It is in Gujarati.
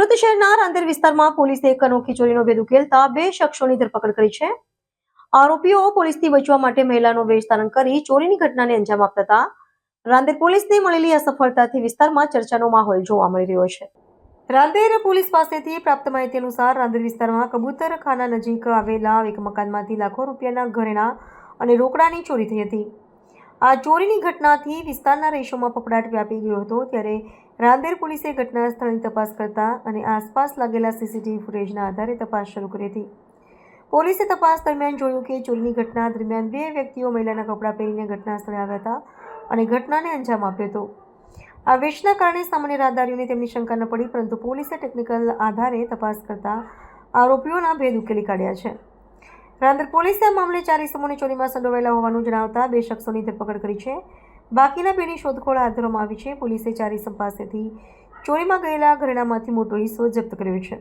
સુરત શહેરના રાંદેર વિસ્તારમાં પોલીસે એક અનોખી ચોરીનો ભેદ ઉકેલતા 2 શખ્સોની ધરપકડ કરી છે। આરોપીઓ પોલીસથી બચવા માટે મહિલાનો વેશ ધારણ કરી ચોરીની ઘટનાને અંજામ આપતા હતા। રાંદેર પોલીસને મળેલી આ સફળતાથી વિસ્તારમાં ચર્ચાનો માહોલ જોવા મળી રહ્યો છે। રાંદેર પોલીસ પાસેથી પ્રાપ્ત માહિતી અનુસાર રાંદેર વિસ્તારમાં કબૂતરખાના નજીક આવેલા એક મકાનમાંથી લાખો રૂપિયાના ઘરેણા અને રોકડાની ચોરી થઈ હતી। આ ચોરીની ઘટનાથી વિસ્તારના રહીશોમાં ફફડાટ વ્યાપી ગયો હતો। ત્યારે રાંદેર પોલીસે ઘટના સ્થળની તપાસ કરતા અને આસપાસ લાગેલા સીસીટીવી ફૂટેજના આધારે તપાસ શરૂ કરી હતી। પોલીસે તપાસ દરમિયાન જોયું કે ચોરીની ઘટના દરમિયાન 2 વ્યક્તિઓ મહિલાના કપડાં પહેરીને ઘટના સ્થળે આવ્યા હતા અને ઘટનાને અંજામ આપ્યો હતો। આ વેશના કારણે સામાન્ય રાહદારીઓને તેમની શંકા ન પડી, પરંતુ પોલીસે ટેકનિકલ આધારે તપાસ કરતા આરોપીઓના ભેદ ઉકેલી કાઢ્યા છે। રાંદેર પોલીસે આ મામલે 4 ઇસમોને ચોરીમાં સંડોવાયેલા હોવાનું જણાવતા 2 શખ્સોની ધરપકડ કરી છે। બાકીના 2ની શોધખોળ હાથ ધરવામાં આવી છે। પોલીસે 4 ઇસમ પાસેથી ચોરીમાં ગયેલા ઘરેણામાંથી મોટો હિસ્સો જપ્ત કર્યો છે।